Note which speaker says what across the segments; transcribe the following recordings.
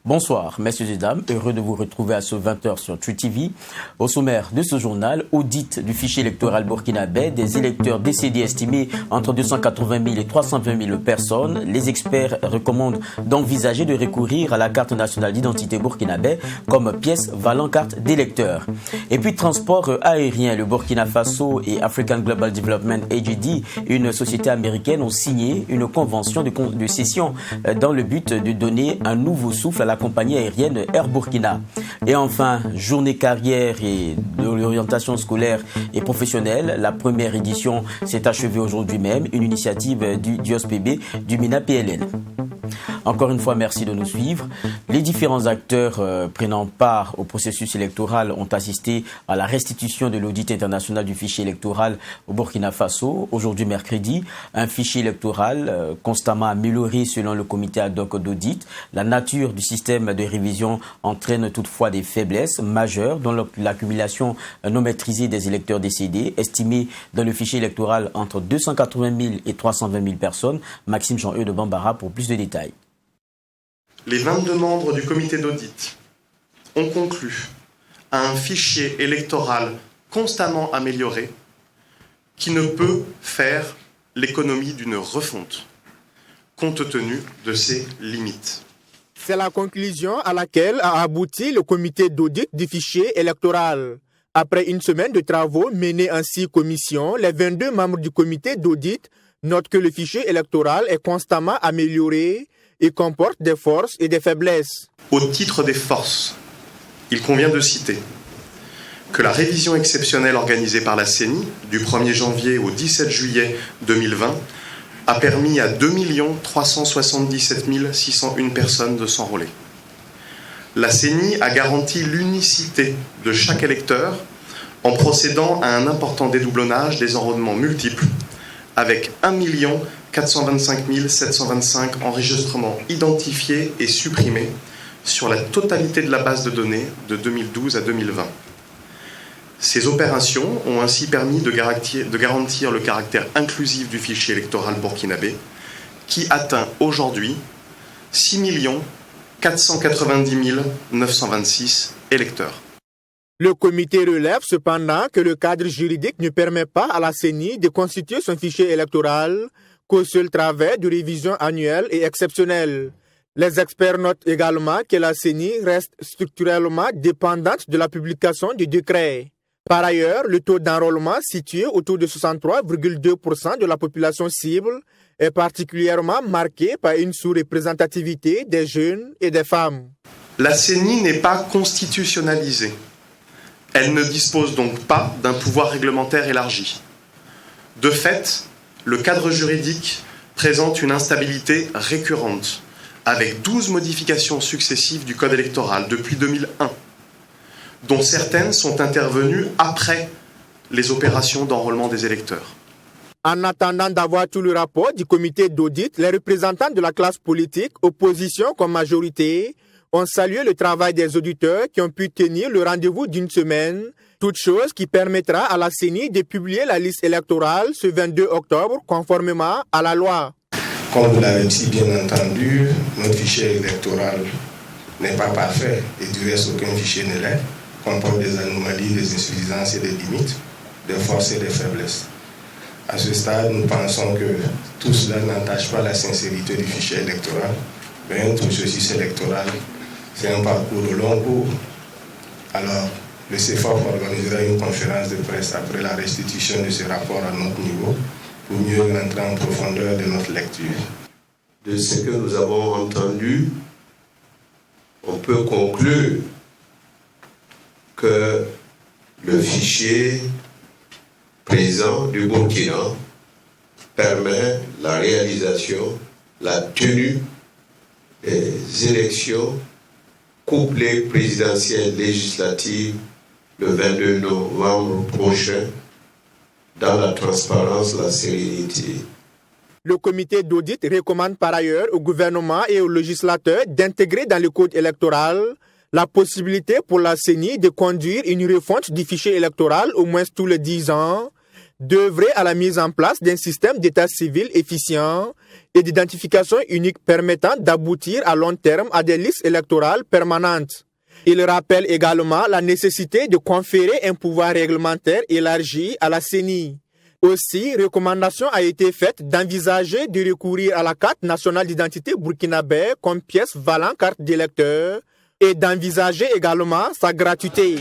Speaker 1: Bonsoir, messieurs et dames, heureux de vous retrouver à ce 20h sur True TV. Au sommaire de ce journal, audit du fichier électoral burkinabé, des électeurs décédés estimés entre 280 000 et 320 000 personnes. Les experts recommandent d'envisager de recourir à la carte nationale d'identité burkinabé comme pièce valant carte d'électeur. Et puis transport aérien, le Burkina Faso et African Global Development AGD, une société américaine, ont signé une convention de cession dans le but de donner un nouveau souffle à la compagnie aérienne Air Burkina. Et enfin, journée carrière et de l'orientation scolaire et professionnelle. La première édition s'est achevée aujourd'hui même, une initiative du DIOSPB du MINA-PLN. Encore une fois, merci de nous suivre. Les différents acteurs prenant part au processus électoral ont assisté à la restitution de l'audit international du fichier électoral au Burkina Faso. Aujourd'hui, mercredi, un fichier électoral constamment amélioré selon le comité ad hoc d'audit. La nature du système de révision entraîne toutefois des faiblesses majeures, dont l'accumulation non maîtrisée des électeurs décédés, estimée dans le fichier électoral entre 280 000 et 320 000 personnes. Maxime Jean-Eudes de Bambara pour plus de détails.
Speaker 2: Les 22 membres du comité d'audit ont conclu à un fichier électoral constamment amélioré qui ne peut faire l'économie d'une refonte, compte tenu de ses limites.
Speaker 3: C'est la conclusion à laquelle a abouti le comité d'audit du fichier électoral. Après une semaine de travaux menés en 6 commissions, les 22 membres du comité d'audit notent que le fichier électoral est constamment amélioré et comporte des forces et des faiblesses.
Speaker 2: Au titre des forces, il convient de citer que la révision exceptionnelle organisée par la CENI du 1er janvier au 17 juillet 2020 a permis à 2 377 601 personnes de s'enrôler. La CENI a garanti l'unicité de chaque électeur en procédant à un important dédoublonnage des enrôlements multiples avec 1 425 725 enregistrements identifiés et supprimés sur la totalité de la base de données de 2012 à 2020. Ces opérations ont ainsi permis de garantir le caractère inclusif du fichier électoral burkinabé qui atteint aujourd'hui 6 490 926 électeurs.
Speaker 3: Le comité relève cependant que le cadre juridique ne permet pas à la CENI de constituer son fichier électoral qu'au seul travers de révisions annuelles et exceptionnelles. Les experts notent également que la CENI reste structurellement dépendante de la publication du décret. Par ailleurs, le taux d'enrôlement situé autour de 63,2% de la population cible est particulièrement marqué par une sous-représentativité des jeunes et des femmes.
Speaker 2: La CENI n'est pas constitutionnalisée. Elle ne dispose donc pas d'un pouvoir réglementaire élargi. De fait, le cadre juridique présente une instabilité récurrente, avec 12 modifications successives du code électoral depuis 2001, dont certaines sont intervenues après les opérations d'enrôlement des électeurs.
Speaker 3: En attendant d'avoir tout le rapport du comité d'audit, les représentants de la classe politique, opposition comme majorité, ont salué le travail des auditeurs qui ont pu tenir le rendez-vous d'une semaine, toute chose qui permettra à la CENI de publier la liste électorale ce 22 octobre conformément à la loi.
Speaker 4: Comme vous l'avez dit, bien entendu, notre fichier électoral n'est pas parfait et du reste aucun fichier ne l'est, comporte des anomalies, des insuffisances et des limites, des forces et des faiblesses. À ce stade, nous pensons que tout cela n'entache pas la sincérité du fichier électoral, mais un processus électoral, c'est un parcours au long cours. Alors, le CEFOF organisera une conférence de presse après la restitution de ce rapport à notre niveau pour mieux rentrer en profondeur de notre lecture.
Speaker 5: De ce que nous avons entendu, on peut conclure que le fichier présent du Burkina permet la réalisation, la tenue des élections couplées présidentielles législatives le 22 novembre prochain dans la transparence, la sérénité.
Speaker 3: Le comité d'audit recommande par ailleurs au gouvernement et aux législateurs d'intégrer dans le code électoral la possibilité pour la CENI de conduire une refonte du fichier électoral au moins tous les 10 ans, d'œuvrer à la mise en place d'un système d'état civil efficient et d'identification unique permettant d'aboutir à long terme à des listes électorales permanentes. Il rappelle également la nécessité de conférer un pouvoir réglementaire élargi à la CENI. Aussi, recommandation a été faite d'envisager de recourir à la carte nationale d'identité burkinabé comme pièce valant carte d'électeur et d'envisager également sa gratuité.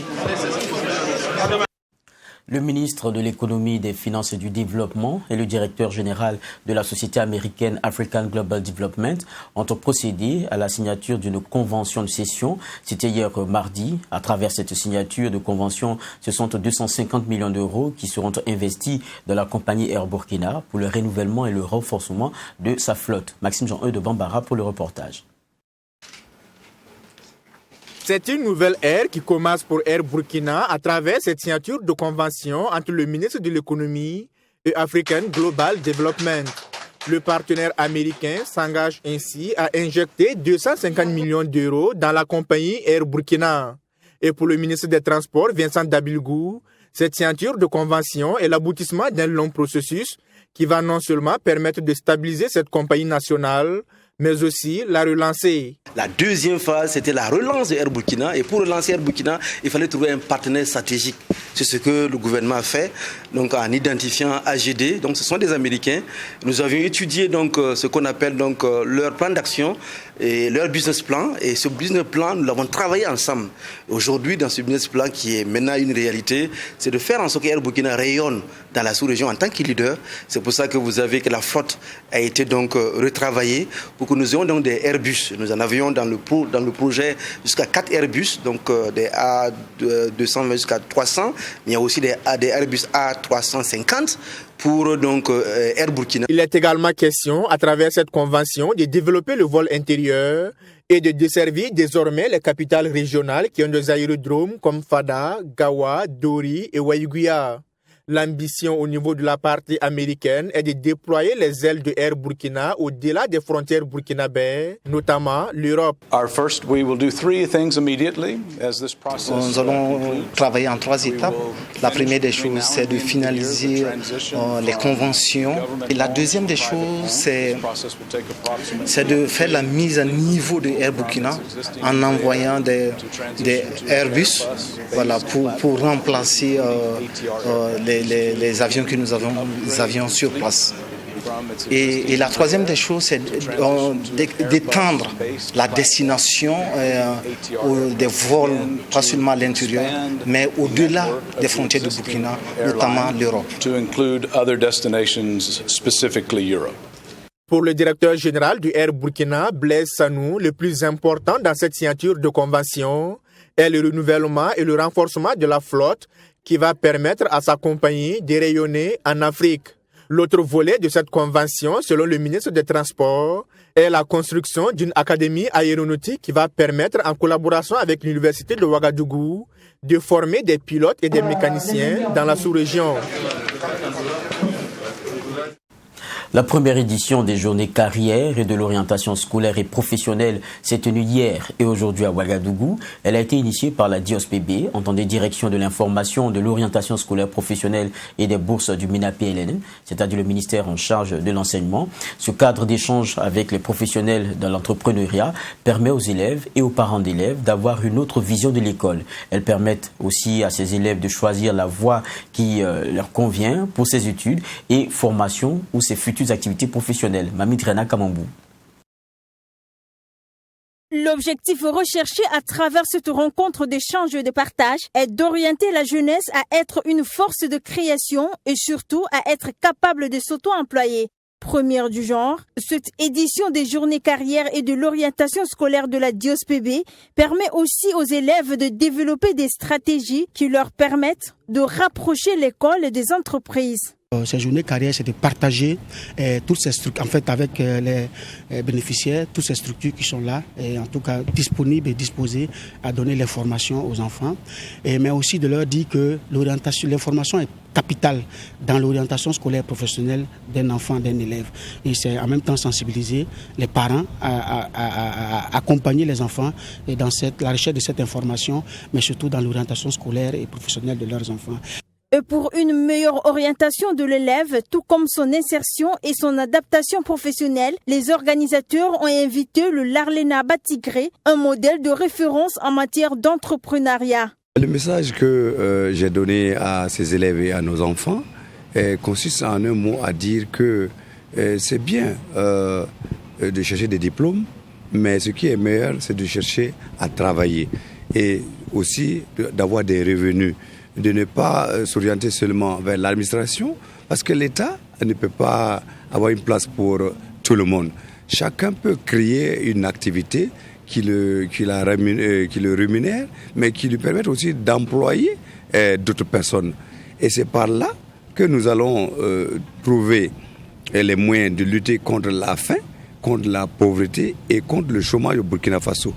Speaker 1: Le ministre de l'Économie, des Finances et du Développement et le directeur général de la société américaine African Global Development ont procédé à la signature d'une convention de cession. C'était hier mardi. À travers cette signature de convention, ce sont 250 millions d'euros qui seront investis dans la compagnie Air Burkina pour le renouvellement et le renforcement de sa flotte. Maxime Jean-Eudes de Bambara pour le reportage.
Speaker 3: C'est une nouvelle ère qui commence pour Air Burkina à travers cette signature de convention entre le ministre de l'Économie et African Global Development. Le partenaire américain s'engage ainsi à injecter 250 millions d'euros dans la compagnie Air Burkina. Et pour le ministre des Transports, Vincent Dabilgou, cette signature de convention est l'aboutissement d'un long processus qui va non seulement permettre de stabiliser cette compagnie nationale, mais aussi la relancer.
Speaker 6: La deuxième phase, c'était la relance de Air Burkina. Et pour relancer Air Burkina, il fallait trouver un partenaire stratégique. C'est ce que le gouvernement a fait, donc en identifiant AGD. Donc ce sont des Américains. Nous avions étudié donc ce qu'on appelle donc leur plan d'action et leur business plan. Et ce business plan, nous l'avons travaillé ensemble. Aujourd'hui, dans ce business plan qui est maintenant une réalité, c'est de faire en sorte qu'Air Burkina rayonne dans la sous-région en tant que leader. C'est pour ça que vous avez que la flotte a été donc retravaillée pour que nous ayons donc des Airbus. Nous en avions dans le projet jusqu'à 4 Airbus, donc des A220 jusqu'à 300, mais il y a aussi des Airbus A350 pour donc Air Burkina.
Speaker 3: Il est également question, à travers cette convention, de développer le vol intérieur et de desservir désormais les capitales régionales qui ont des aérodromes comme Fada, Gawa, Dori et Waiguia. L'ambition au niveau de la partie américaine est de déployer les ailes de Air Burkina au-delà des frontières burkinabées, notamment l'Europe.
Speaker 7: Nous allons travailler en 3 étapes. La première des choses, c'est de finaliser les conventions. Et la deuxième des choses, c'est de faire la mise à niveau de Air Burkina en envoyant des Airbus pour remplacer les avions que nous avions sur place. Et la troisième des choses, c'est d'étendre la destination des vols, pas seulement à l'intérieur, mais au-delà des frontières de Burkina, notamment l'Europe.
Speaker 3: Pour le directeur général du Air Burkina, Blaise Sanou, le plus important dans cette signature de convention est le renouvellement et le renforcement de la flotte qui va permettre à sa compagnie de rayonner en Afrique. L'autre volet de cette convention, selon le ministre des Transports, est la construction d'une académie aéronautique qui va permettre, en collaboration avec l'université de Ouagadougou, de former des pilotes et des mécaniciens dans la sous-région.
Speaker 1: La première édition des journées carrières et de l'orientation scolaire et professionnelle s'est tenue hier et aujourd'hui à Ouagadougou. Elle a été initiée par la DIOSPB, entendez Direction de l'information, de l'orientation scolaire professionnelle et des bourses du MINA-PLN, c'est-à-dire le ministère en charge de l'enseignement. Ce cadre d'échange avec les professionnels dans l'entrepreneuriat permet aux élèves et aux parents d'élèves d'avoir une autre vision de l'école. Elles permettent aussi à ces élèves de choisir la voie qui leur convient pour ses études et formation ou ses futures activités professionnelles. Mamie Drena Kamambou.
Speaker 8: L'objectif recherché à travers cette rencontre d'échange et de partage est d'orienter la jeunesse à être une force de création et surtout à être capable de s'auto-employer. Première du genre, cette édition des journées carrières et de l'orientation scolaire de la DIOSPB permet aussi aux élèves de développer des stratégies qui leur permettent de rapprocher l'école des entreprises.
Speaker 9: Ces journées carrières, c'est de partager toutes ces structures, en fait, avec les bénéficiaires, toutes ces structures qui sont là, et en tout cas disponibles et disposées à donner les formations aux enfants, mais aussi de leur dire que l'information est capitale dans l'orientation scolaire professionnelle d'un enfant, d'un élève. Et c'est en même temps sensibiliser les parents à accompagner les enfants dans la recherche de cette information, mais surtout dans l'orientation scolaire et professionnelle de leurs enfants.
Speaker 8: Et pour une meilleure orientation de l'élève, tout comme son insertion et son adaptation professionnelle, les organisateurs ont invité le Larléna Batigré, un modèle de référence en matière d'entrepreneuriat.
Speaker 10: Le message que j'ai donné à ces élèves et à nos enfants consiste en un mot à dire que c'est bien de chercher des diplômes, mais ce qui est meilleur, c'est de chercher à travailler et aussi d'avoir des revenus, de ne pas s'orienter seulement vers l'administration, parce que l'État ne peut pas avoir une place pour tout le monde. Chacun peut créer une activité qui le rémunère, mais qui lui permet aussi d'employer d'autres personnes. Et c'est par là que nous allons trouver les moyens de lutter contre la faim, contre la pauvreté et contre le chômage au Burkina Faso.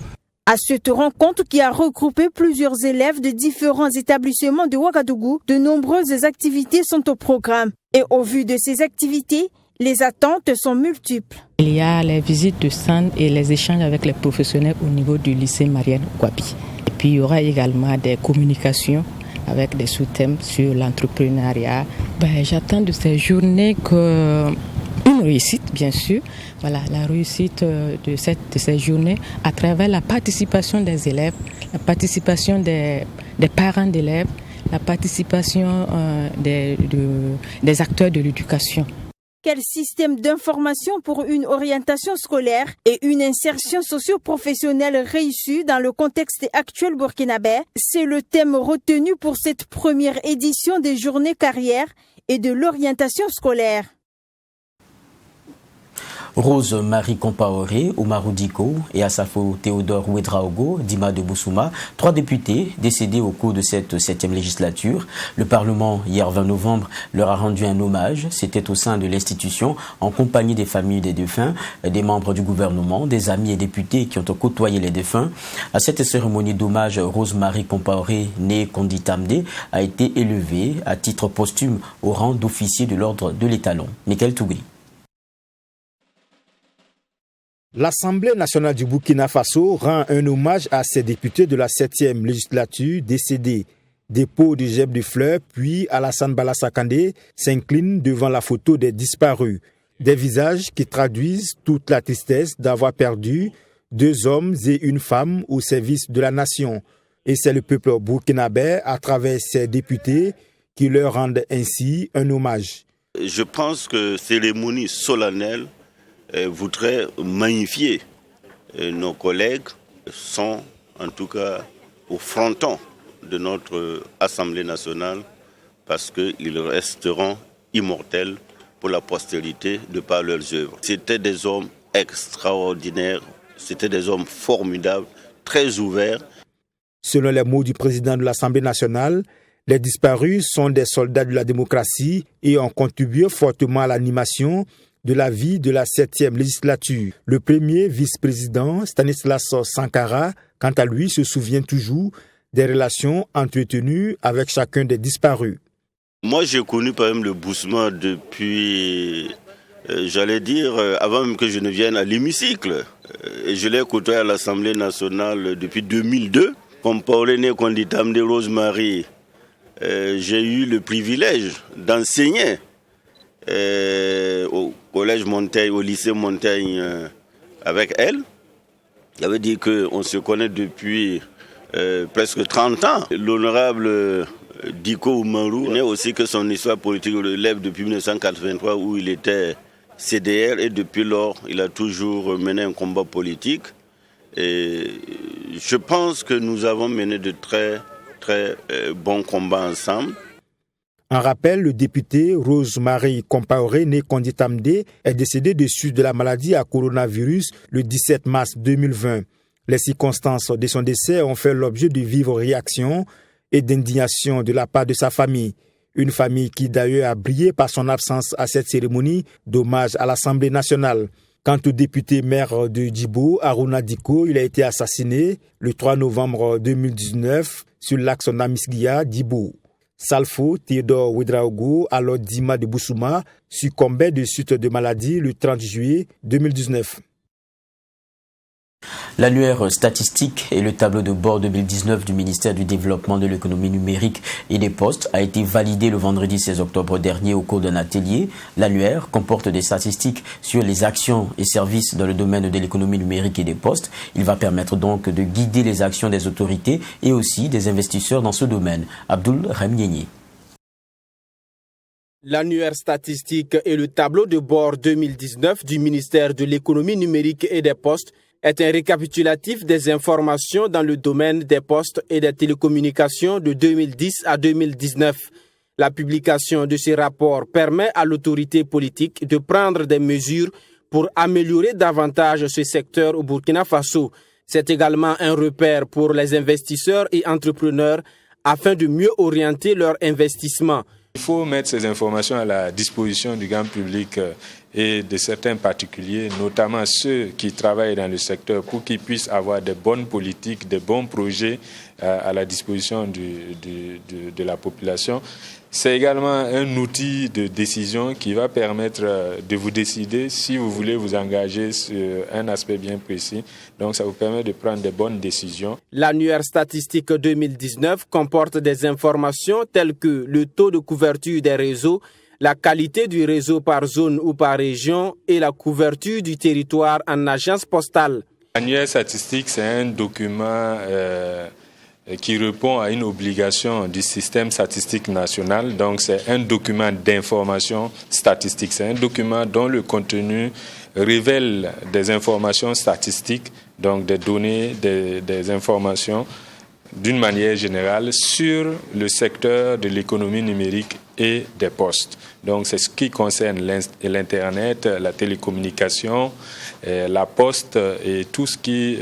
Speaker 8: À cette rencontre qui a regroupé plusieurs élèves de différents établissements de Ouagadougou, de nombreuses activités sont au programme. Et au vu de ces activités, les attentes sont multiples.
Speaker 11: Il y a les visites de stand et les échanges avec les professionnels au niveau du lycée Marianne Ouabi. Et puis il y aura également des communications avec des sous-thèmes sur l'entrepreneuriat. J'attends de ces journées une réussite, bien sûr. Voilà, la réussite de ces journées à travers la participation des élèves, la participation des parents d'élèves, la participation des acteurs de l'éducation.
Speaker 8: Quel système d'information pour une orientation scolaire et une insertion socio-professionnelle réussie dans le contexte actuel burkinabé? C'est le thème retenu pour cette première édition des journées carrières et de l'orientation scolaire.
Speaker 1: Rose Marie Compaoré, Oumarou Diko et Asafo Théodore Ouedraogo, Dima de Boussouma, 3 députés décédés au cours de cette 7e législature. Le Parlement, hier 20 novembre, leur a rendu un hommage. C'était au sein de l'institution, en compagnie des familles des défunts, des membres du gouvernement, des amis et députés qui ont côtoyé les défunts. À cette cérémonie d'hommage, Rose Marie Compaoré, née Kondi Tamdé, a été élevée à titre posthume au rang d'officier de l'ordre de l'étalon. Michael Tougui.
Speaker 3: L'Assemblée nationale du Burkina Faso rend un hommage à ses députés de la 7e législature décédés. Dépôt de gerbes de fleurs, puis Alassane Balassa Kandé s'incline devant la photo des disparus. Des visages qui traduisent toute la tristesse d'avoir perdu 2 hommes et une femme au service de la nation. Et c'est le peuple burkinabé, à travers ses députés, qui leur rendent ainsi un hommage.
Speaker 12: Je pense que cérémonie solennelle voudrait magnifier nos collègues sont en tout cas au fronton de notre Assemblée nationale parce qu'ils resteront immortels pour la postérité de par leurs œuvres. C'était des hommes extraordinaires, c'était des hommes formidables, très ouverts.
Speaker 3: Selon les mots du président de l'Assemblée nationale, les disparus sont des soldats de la démocratie et ont contribué fortement à l'animation de la vie de la 7e législature. Le premier vice-président, Stanislas Sankara, quant à lui, se souvient toujours des relations entretenues avec chacun des disparus.
Speaker 12: Moi, j'ai connu par exemple le Boussouma depuis, avant même que je ne vienne à l'hémicycle. Je l'ai côtoyé à l'Assemblée nationale depuis 2002. Comme Pauline Kondi Tamdé, Rose Marie, j'ai eu le privilège d'enseigner au collège Montaigne, au lycée Montaigne avec elle. Ça veut dire qu'on se connaît depuis presque 30 ans. L'honorable Diko Oumarou connaît aussi que son histoire politique relève depuis 1983 où il était CDR et depuis lors il a toujours mené un combat politique. Et je pense que nous avons mené de très bons combats ensemble.
Speaker 3: En rappel, le député Rose Marie Compaoré, né Kondi Tamdé, est décédé de suite de la maladie à coronavirus le 17 mars 2020. Les circonstances de son décès ont fait l'objet de vives réactions et d'indignation de la part de sa famille. Une famille qui d'ailleurs a brillé par son absence à cette cérémonie d'hommage à l'Assemblée nationale. Quant au député maire de Djibo, Aruna Diko, il a été assassiné le 3 novembre 2019 sur l'axe Namis-Guia-Djibo. Salfo Théodore Ouedraogo, alors Dima de Boussouma, succombait de suite de maladie le 30 juillet 2019.
Speaker 1: L'annuaire statistique et le tableau de bord 2019 du ministère du Développement de l'économie numérique et des postes a été validé le vendredi 16 octobre dernier au cours d'un atelier. L'annuaire comporte des statistiques sur les actions et services dans le domaine de l'économie numérique et des postes. Il va permettre donc de guider les actions des autorités et aussi des investisseurs dans ce domaine. Abdoul Remnieni.
Speaker 13: L'annuaire statistique et le tableau de bord 2019 du ministère de l'économie numérique et des postes est un récapitulatif des informations dans le domaine des postes et des télécommunications de 2010 à 2019. La publication de ces rapports permet à l'autorité politique de prendre des mesures pour améliorer davantage ce secteur au Burkina Faso. C'est également un repère pour les investisseurs et entrepreneurs afin de mieux orienter leur investissement.
Speaker 14: Il faut mettre ces informations à la disposition du grand public et de certains particuliers, notamment ceux qui travaillent dans le secteur, pour qu'ils puissent avoir de bonnes politiques, de bons projets à la disposition de la population. C'est également un outil de décision qui va permettre de vous décider si vous voulez vous engager sur un aspect bien précis. Donc ça vous permet de prendre de bonnes décisions.
Speaker 13: L'annuaire statistique 2019 comporte des informations telles que le taux de couverture des réseaux, la qualité du réseau par zone ou par région et la couverture du territoire en agence postale.
Speaker 14: L'annuaire statistique, c'est un document qui répond à une obligation du système statistique national. Donc c'est un document d'information statistique. C'est un document dont le contenu révèle des informations statistiques, donc des données, des informations d'une manière générale sur le secteur de l'économie numérique et des postes. Donc c'est ce qui concerne l'Internet, la télécommunication, la poste et tout ce qui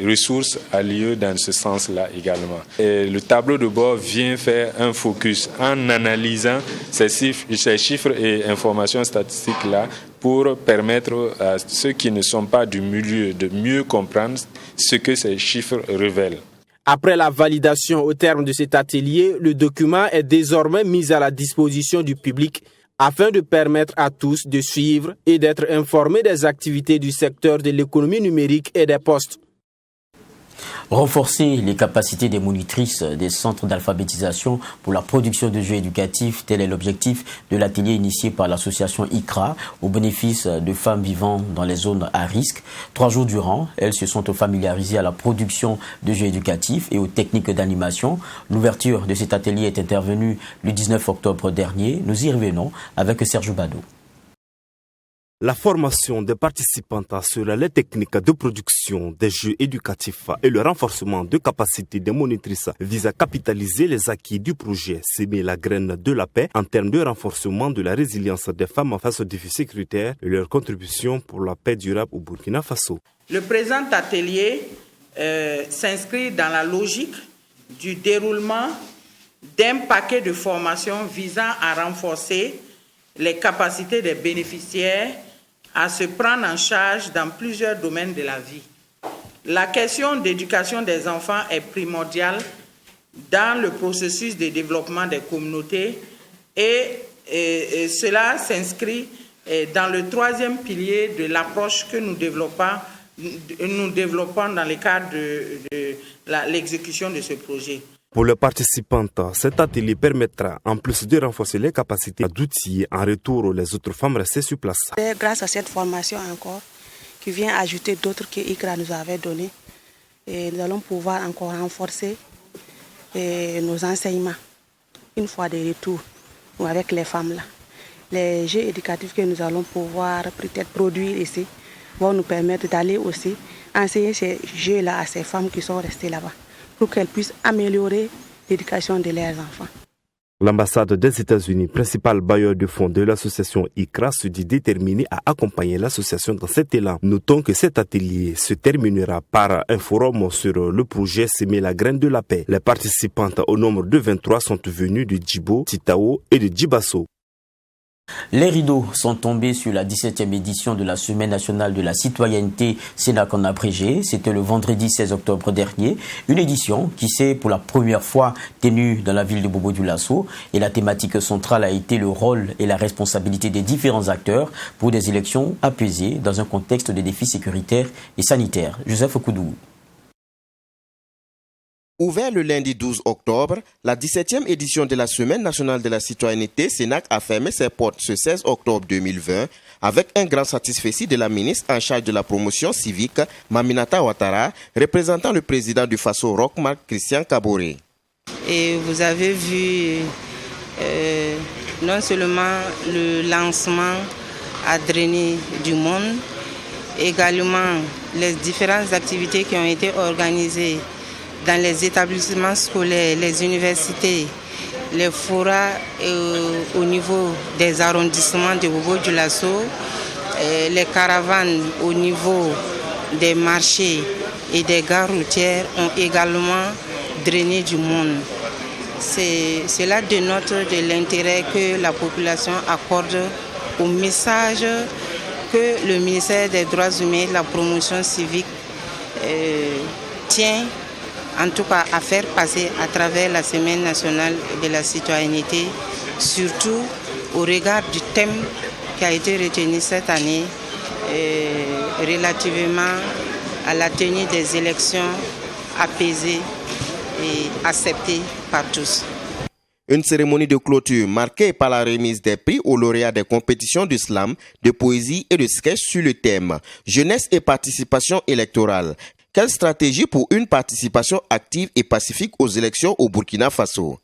Speaker 14: ressources a lieu dans ce sens-là également. Et le tableau de bord vient faire un focus en analysant ces chiffres et informations statistiques-là pour permettre à ceux qui ne sont pas du milieu de mieux comprendre ce que ces chiffres révèlent.
Speaker 13: Après la validation au terme de cet atelier, le document est désormais mis à la disposition du public afin de permettre à tous de suivre et d'être informés des activités du secteur de l'économie numérique et des postes.
Speaker 1: Renforcer les capacités des monitrices des centres d'alphabétisation pour la production de jeux éducatifs, tel est l'objectif de l'atelier initié par l'association ICRA au bénéfice de femmes vivant dans les zones à risque. 3 jours durant, elles se sont familiarisées à la production de jeux éducatifs et aux techniques d'animation. L'ouverture de cet atelier est intervenue le 19 octobre dernier. Nous y revenons avec Serge Bado.
Speaker 15: La formation des participantes sur les techniques de production des jeux éducatifs et le renforcement de capacités des monitrices vise à capitaliser les acquis du projet Semer la graine de la paix en termes de renforcement de la résilience des femmes face aux défis sécuritaires et leur contribution pour la paix durable au Burkina Faso.
Speaker 16: Le présent atelier s'inscrit dans la logique du déroulement d'un paquet de formations visant à renforcer les capacités des bénéficiaires à se prendre en charge dans plusieurs domaines de la vie. La question d'éducation des enfants est primordiale dans le processus de développement des communautés et cela s'inscrit dans le 3e pilier de l'approche que nous développons dans le cadre de l'exécution de ce projet.
Speaker 15: Pour les participantes, cet atelier permettra, en plus de renforcer les capacités d'outils, en retour les autres femmes restées sur place.
Speaker 17: C'est grâce à cette formation encore, qui vient ajouter d'autres que ICRA nous avait données, et nous allons pouvoir encore renforcer nos enseignements, une fois de retour avec les femmes là. Les jeux éducatifs que nous allons pouvoir peut-être produire ici vont nous permettre d'aller aussi enseigner ces jeux-là à ces femmes qui sont restées là-bas, pour qu'elles puissent améliorer l'éducation de leurs enfants.
Speaker 15: L'ambassade des États-Unis, principal bailleur de fonds de l'association ICRA, se dit déterminée à accompagner l'association dans cet élan. Notons que cet atelier se terminera par un forum sur le projet Semer la graine de la paix. Les participantes au nombre de 23 sont venues de Djibo, Titao et de Djibasso.
Speaker 1: Les rideaux sont tombés sur la 17e édition de la Semaine nationale de la citoyenneté Sénac en abrégé. C'était le vendredi 16 octobre dernier. Une édition qui s'est pour la première fois tenue dans la ville de Bobo-Dioulasso. Et la thématique centrale a été le rôle et la responsabilité des différents acteurs pour des élections apaisées dans un contexte de défis sécuritaires et sanitaires. Joseph Koudou.
Speaker 18: Ouvert le lundi 12 octobre, la 17e édition de la Semaine nationale de la citoyenneté Sénac a fermé ses portes ce 16 octobre 2020 avec un grand satisfecit de la ministre en charge de la promotion civique, Maminata Ouattara, représentant le président du Faso Roch-Marc Christian Kaboré.
Speaker 19: Et vous avez vu non seulement le lancement à drainer du monde, également les différentes activités qui ont été organisées dans les établissements scolaires, les universités, les forats au niveau des arrondissements de Bobo-Dioulasso, les caravanes au niveau des marchés et des gares routières ont également drainé du monde. Cela dénote de l'intérêt que la population accorde au message que le ministère des Droits humains et de la promotion civique tient en tout cas à faire passer à travers la Semaine nationale de la citoyenneté, surtout au regard du thème qui a été retenu cette année relativement à la tenue des élections apaisées et acceptées par tous.
Speaker 18: Une cérémonie de clôture marquée par la remise des prix aux lauréats des compétitions de slam, de poésie et de sketch sur le thème « Jeunesse et participation électorale ». Quelle stratégie pour une participation active et pacifique aux élections au Burkina Faso?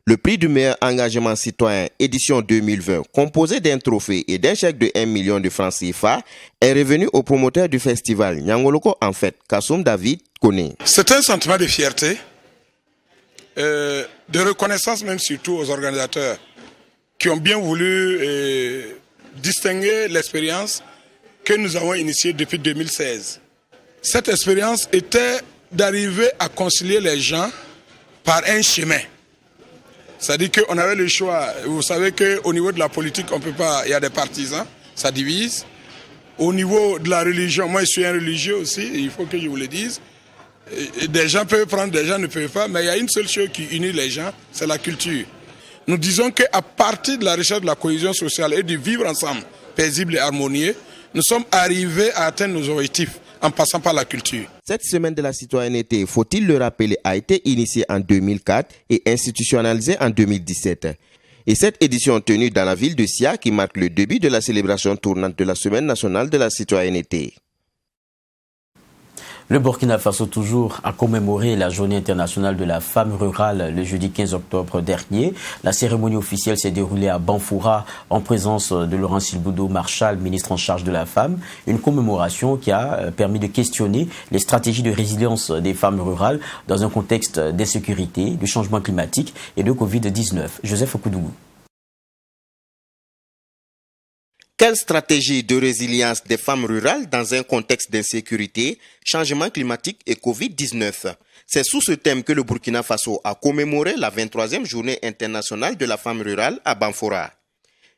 Speaker 18: Le prix du meilleur engagement citoyen édition 2020, composé d'un trophée et d'un chèque de 1 million de francs CFA, est revenu au promoteur du festival, Nyangoloko en fait, Kassoum David Kone.
Speaker 20: C'est un sentiment de fierté, de reconnaissance même surtout aux organisateurs qui ont bien voulu distinguer l'expérience que nous avons initiée depuis 2016. Cette expérience était d'arriver à concilier les gens par un chemin. C'est-à-dire qu'on avait le choix. Vous savez qu'au niveau de la politique, on peut pas. Il y a des partisans, ça divise. Au niveau de la religion, moi je suis un religieux aussi, il faut que je vous le dise. Des gens peuvent prendre, des gens ne peuvent pas, mais il y a une seule chose qui unit les gens, c'est la culture. Nous disons qu'à partir de la recherche de la cohésion sociale et du vivre ensemble, paisible et harmonieux, nous sommes arrivés à atteindre nos objectifs en passant par la culture.
Speaker 18: Cette semaine de la citoyenneté, faut-il le rappeler, a été initiée en 2004 et institutionnalisée en 2017. Et cette édition tenue dans la ville de Sia qui marque le début de la célébration tournante de la Semaine nationale de la citoyenneté.
Speaker 1: Le Burkina Faso toujours a commémoré la journée internationale de la femme rurale le jeudi 15 octobre dernier. La cérémonie officielle s'est déroulée à Banfoura en présence de Laurent Silboudo Marchal, ministre en charge de la femme. Une commémoration qui a permis de questionner les stratégies de résilience des femmes rurales dans un contexte d'insécurité, de changement climatique et de Covid-19. Joseph Koudou.
Speaker 18: Quelle stratégie de résilience des femmes rurales dans un contexte d'insécurité, changement climatique et Covid-19? C'est sous ce thème que le Burkina Faso a commémoré la 23e journée internationale de la femme rurale à Banfoura.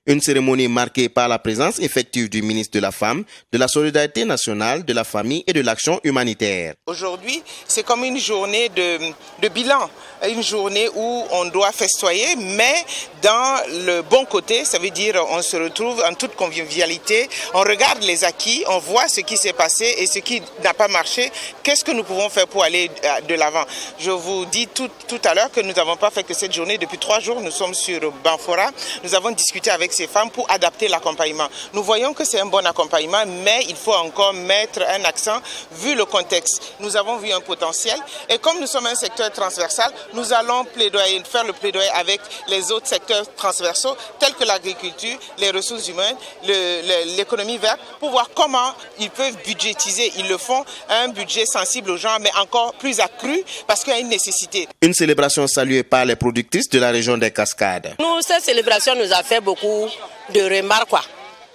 Speaker 18: Une cérémonie marquée par la présence effective du ministre de la Femme, de la Solidarité nationale, de la Famille et de l'Action humanitaire.
Speaker 16: Aujourd'hui, c'est comme une journée de bilan, une journée où on doit festoyer, mais dans le bon côté, ça veut dire on se retrouve en toute convivialité, on regarde les acquis, on voit ce qui s'est passé et ce qui n'a pas marché, qu'est-ce que nous pouvons faire pour aller de l'avant. Je vous dis tout à l'heure que nous n'avons pas fait que cette journée, depuis 3 jours, nous sommes sur Banfoura, nous avons discuté avec
Speaker 21: avec ces femmes pour adapter l'accompagnement. Nous voyons que c'est un bon accompagnement, mais il faut encore mettre un accent vu le contexte. Nous avons vu un potentiel et comme nous sommes un secteur transversal, nous allons faire le plaidoyer avec les autres secteurs transversaux tels que l'agriculture, les ressources humaines, l'économie verte pour voir comment ils peuvent budgétiser. Ils le font un budget sensible aux gens mais encore plus accru parce qu'il y a une nécessité.
Speaker 18: Une célébration saluée par les productrices de la région des Cascades.
Speaker 22: Nous, cette célébration nous a fait beaucoup de remarques, quoi.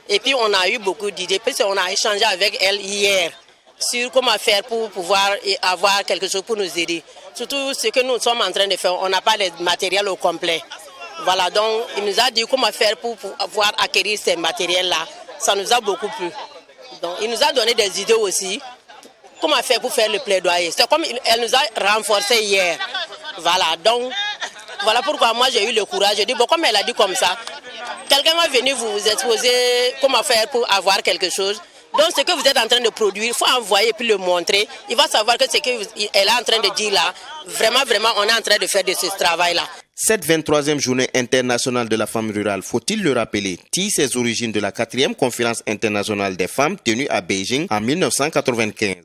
Speaker 22: Et puis on a eu beaucoup d'idées, parce qu'on a échangé avec elle hier sur comment faire pour pouvoir avoir quelque chose pour nous aider. Surtout ce que nous sommes en train de faire, on n'a pas le matériel au complet. Voilà, donc il nous a dit comment faire pour pouvoir acquérir ces matériels-là. Ça nous a beaucoup plu. Donc il nous a donné des idées aussi. Comment faire pour faire le plaidoyer. C'est comme elle nous a renforcé hier. Voilà, donc voilà pourquoi moi j'ai eu le courage. J'ai dit, bon, comme elle a dit comme ça, quelqu'un va venir vous exposer comment faire pour avoir quelque chose. Donc ce que vous êtes en train de produire, il faut envoyer et puis le montrer. Il va savoir que ce qu'elle est en train de dire là, vraiment, on est en train de faire de ce travail-là.
Speaker 18: Cette 23e journée internationale de la femme rurale, faut-il le rappeler, tire ses origines de la 4e conférence internationale des femmes tenue à Beijing en 1995.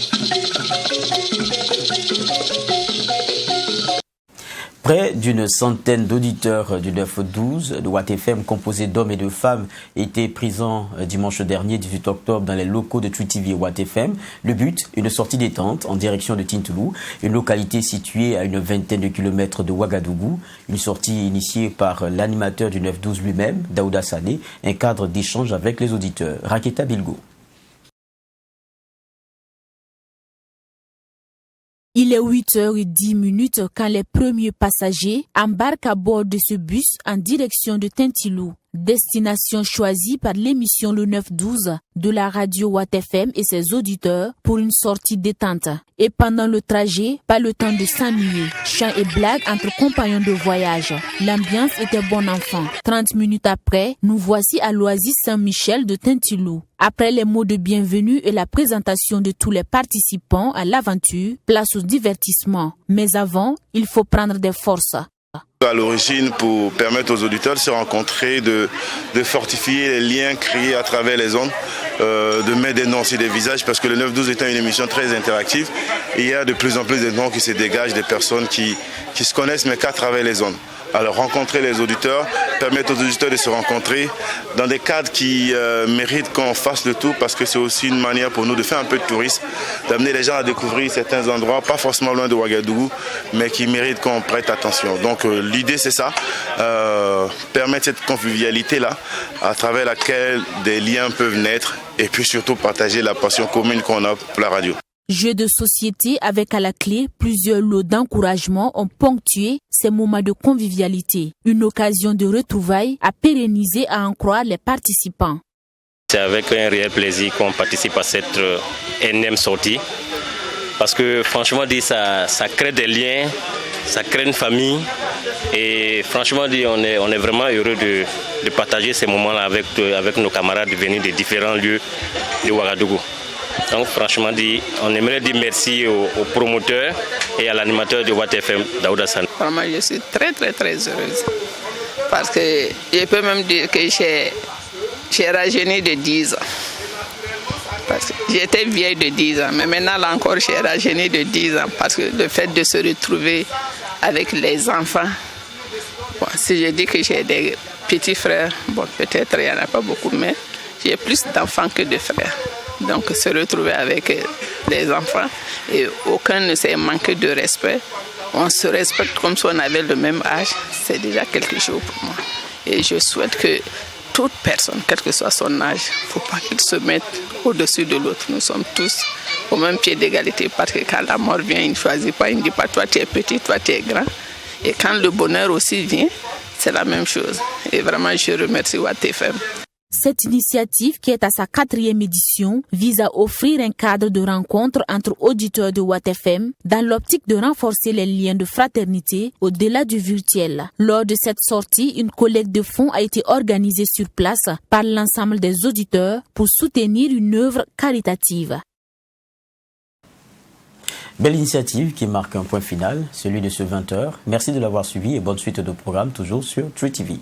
Speaker 1: Près d'une centaine d'auditeurs du 9-12 de Watt FM, composés d'hommes et de femmes, étaient présents dimanche dernier, 18 octobre, dans les locaux de True TV et Watt FM. Le but, une sortie détente en direction de Tintoulou, une localité située à une vingtaine de kilomètres de Ouagadougou. Une sortie initiée par l'animateur du 9-12 lui-même, Daouda Sané, un cadre d'échange avec les auditeurs. Raketa Bilgo.
Speaker 23: Il est 8h10 quand les premiers passagers embarquent à bord de ce bus en direction de Tintoulou, destination choisie par l'émission Le 9-12 de la radio Watt FM et ses auditeurs pour une sortie détente. Et pendant le trajet, pas le temps de s'ennuyer. Chants et blagues entre compagnons de voyage. L'ambiance était bon enfant. 30 minutes après, nous voici à l'Oasis Saint-Michel de Tintoulou. Après les mots de bienvenue et la présentation de tous les participants à l'aventure, place au divertissement. Mais avant, il faut prendre des forces.
Speaker 24: À l'origine, pour permettre aux auditeurs de se rencontrer, de fortifier les liens créés à travers les ondes, de mettre des noms sur des visages, parce que le 9-12 étant une émission très interactive, il y a de plus en plus de noms qui se dégagent, des personnes qui se connaissent mais qu'à travers les ondes. Alors rencontrer les auditeurs, permettre aux auditeurs de se rencontrer dans des cadres qui méritent qu'on fasse le tour, parce que c'est aussi une manière pour nous de faire un peu de tourisme, d'amener les gens à découvrir certains endroits, pas forcément loin de Ouagadougou, mais qui méritent qu'on prête attention. Donc l'idée c'est ça, permettre cette convivialité-là, à travers laquelle des liens peuvent naître, et puis surtout partager la passion commune qu'on a pour la radio.
Speaker 23: Jeux de société avec à la clé plusieurs lots d'encouragement ont ponctué ces moments de convivialité. Une occasion de retrouvailles à pérenniser à en croire les participants.
Speaker 25: C'est avec un réel plaisir qu'on participe à cette énième sortie. Parce que franchement dit, ça crée des liens, ça crée une famille. Et franchement dit, on est vraiment heureux de partager ces moments-là avec nos camarades venus de différents lieux de Ouagadougou. Donc franchement dit, on aimerait dire merci aux promoteurs et à l'animateur de Watt FM, Daouda Sané.
Speaker 26: Vraiment, je suis très heureuse. Parce que je peux même dire que j'ai rajeuni de 10 ans. Parce que j'étais vieille de 10 ans, mais maintenant là encore j'ai rajeuni de 10 ans. Parce que le fait de se retrouver avec les enfants, bon, si je dis que j'ai des petits frères, bon peut-être il n'y en a pas beaucoup, mais j'ai plus d'enfants que de frères. Donc se retrouver avec les enfants et aucun ne s'est manqué de respect. On se respecte comme si on avait le même âge, c'est déjà quelque chose pour moi. Et je souhaite que toute personne, quel que soit son âge, il ne faut pas qu'il se mette au-dessus de l'autre. Nous sommes tous au même pied d'égalité parce que quand la mort vient, il ne choisit pas, il ne dit pas toi tu es petit, toi tu es grand. Et quand le bonheur aussi vient, c'est la même chose. Et vraiment je remercie Watt FM.
Speaker 23: Cette initiative, qui est à sa 4e édition, vise à offrir un cadre de rencontre entre auditeurs de Watt FM dans l'optique de renforcer les liens de fraternité au-delà du virtuel. Lors de cette sortie, une collecte de fonds a été organisée sur place par l'ensemble des auditeurs pour soutenir une œuvre caritative.
Speaker 1: Belle initiative qui marque un point final, celui de ce 20h. Merci de l'avoir suivi et bonne suite de programme toujours sur True TV.